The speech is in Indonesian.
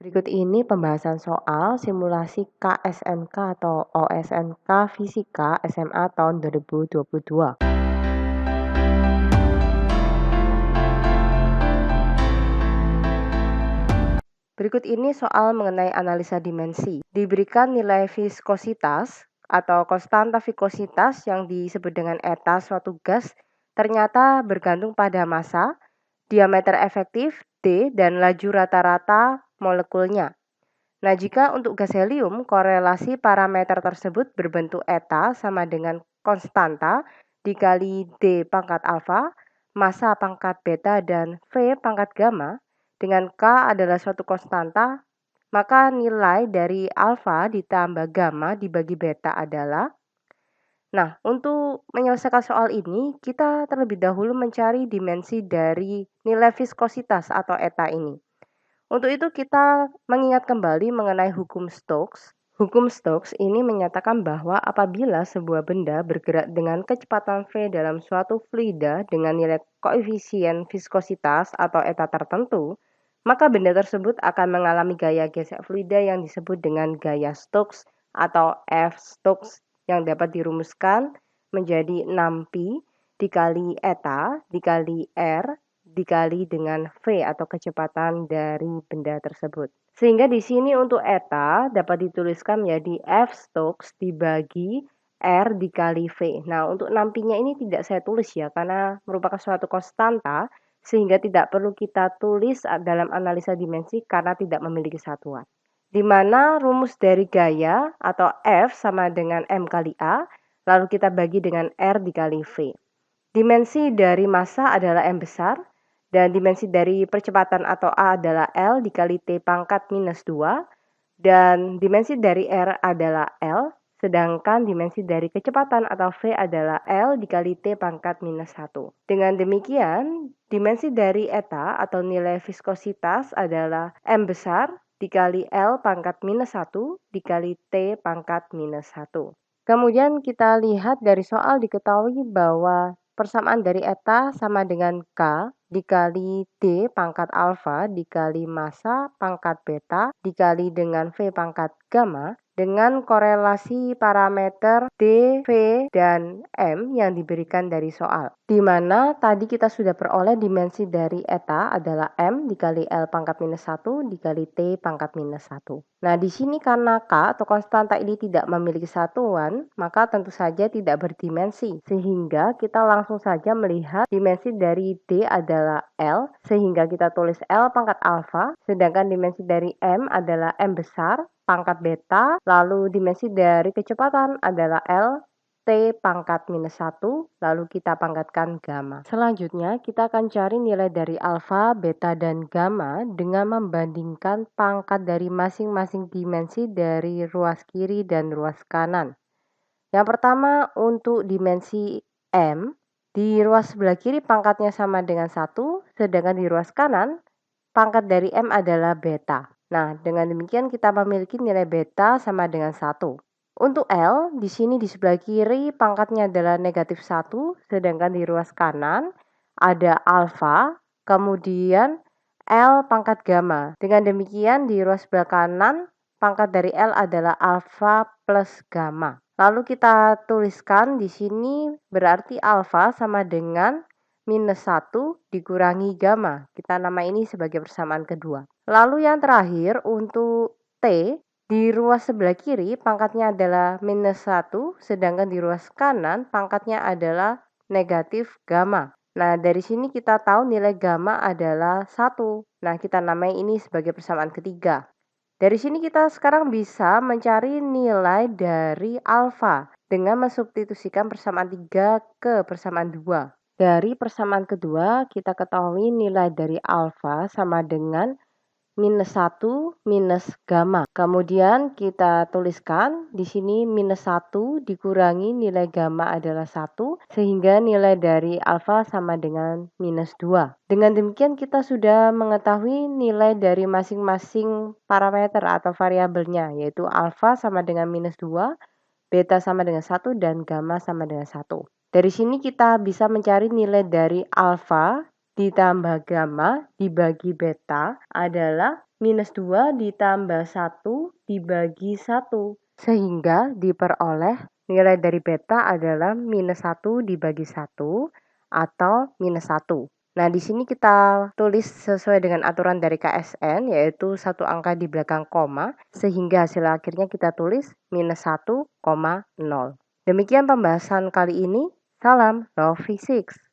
Berikut ini pembahasan soal simulasi KSMK atau OSMK Fisika SMA tahun 2022. Berikut ini soal mengenai analisa dimensi. Diberikan nilai viskositas atau konstanta viskositas yang disebut dengan eta suatu gas ternyata bergantung pada massa, diameter efektif D, dan laju rata-rata molekulnya. Nah, jika untuk gas helium, korelasi parameter tersebut berbentuk eta sama dengan konstanta dikali D pangkat alfa, massa pangkat beta, dan V pangkat gamma, dengan K adalah suatu konstanta, maka nilai dari alfa ditambah gamma dibagi beta adalah. Nah, untuk menyelesaikan soal ini, kita terlebih dahulu mencari dimensi dari nilai viskositas atau eta ini. Untuk itu kita mengingat kembali mengenai hukum Stokes. Hukum Stokes ini menyatakan bahwa apabila sebuah benda bergerak dengan kecepatan V dalam suatu fluida dengan nilai koefisien viskositas atau eta tertentu, maka benda tersebut akan mengalami gaya gesek fluida yang disebut dengan gaya Stokes atau F Stokes yang dapat dirumuskan menjadi 6pi dikali eta dikali R dikali dengan V atau kecepatan dari benda tersebut. Sehingga di sini untuk eta dapat dituliskan menjadi F Stokes dibagi R dikali V. Nah, untuk 6pi-nya ini tidak saya tulis ya, karena merupakan suatu konstanta, sehingga tidak perlu kita tulis dalam analisa dimensi karena tidak memiliki satuan. Di mana rumus dari gaya atau F sama dengan M kali A, lalu kita bagi dengan R dikali V. Dimensi dari massa adalah M besar, dan dimensi dari percepatan atau A adalah L dikali T pangkat minus 2, dan dimensi dari R adalah L, sedangkan dimensi dari kecepatan atau V adalah L dikali T pangkat minus 1. Dengan demikian, dimensi dari eta atau nilai viskositas adalah M besar dikali L pangkat minus 1 dikali T pangkat minus 1. Kemudian kita lihat dari soal diketahui bahwa persamaan dari eta sama dengan K dikali D pangkat alfa dikali massa pangkat beta dikali dengan V pangkat gamma dengan korelasi parameter D, V, dan M yang diberikan dari soal. Di mana tadi kita sudah peroleh dimensi dari eta adalah M dikali L pangkat minus 1 dikali T pangkat minus 1. Nah, di sini karena K atau konstanta ini tidak memiliki satuan, maka tentu saja tidak berdimensi. Sehingga kita langsung saja melihat dimensi dari D adalah L, sehingga kita tulis L pangkat alfa, sedangkan dimensi dari M adalah M besar, pangkat beta, lalu dimensi dari kecepatan adalah L, T pangkat minus 1, lalu kita pangkatkan gamma. Selanjutnya, kita akan cari nilai dari alfa, beta, dan gamma dengan membandingkan pangkat dari masing-masing dimensi dari ruas kiri dan ruas kanan. Yang pertama, untuk dimensi M, di ruas sebelah kiri pangkatnya sama dengan 1, sedangkan di ruas kanan, pangkat dari M adalah beta. Nah, dengan demikian kita memiliki nilai beta sama dengan 1. Untuk L, di sini di sebelah kiri pangkatnya adalah negatif 1, sedangkan di ruas kanan ada alfa, kemudian L pangkat gamma. Dengan demikian di ruas sebelah kanan, pangkat dari L adalah alfa plus gamma. Lalu kita tuliskan di sini berarti alfa sama dengan minus 1 dikurangi gamma. Kita nama ini sebagai persamaan kedua. Lalu yang terakhir untuk T, di ruas sebelah kiri pangkatnya adalah minus 1, sedangkan di ruas kanan pangkatnya adalah negatif gamma. Nah, dari sini kita tahu nilai gamma adalah 1. Nah, kita namai ini sebagai persamaan ketiga. Dari sini kita sekarang bisa mencari nilai dari alfa dengan mensubstitusikan persamaan 3 ke persamaan 2. Dari persamaan kedua, kita ketahui nilai dari alfa sama dengan minus 1 minus gamma. Kemudian kita tuliskan di sini minus 1 dikurangi nilai gamma adalah 1, sehingga nilai dari alfa sama dengan minus 2. Dengan demikian kita sudah mengetahui nilai dari masing-masing parameter atau variabelnya, yaitu alfa sama dengan minus 2, beta sama dengan 1, dan gamma sama dengan 1. Dari sini kita bisa mencari nilai dari alfa ditambah gamma dibagi beta adalah minus 2 ditambah 1 dibagi 1. Sehingga diperoleh nilai dari beta adalah minus 1 dibagi 1 atau minus 1. Nah, di sini kita tulis sesuai dengan aturan dari KSN, yaitu satu angka di belakang koma, sehingga hasil akhirnya kita tulis minus 1,0. Demikian pembahasan kali ini. Salam Love Physics.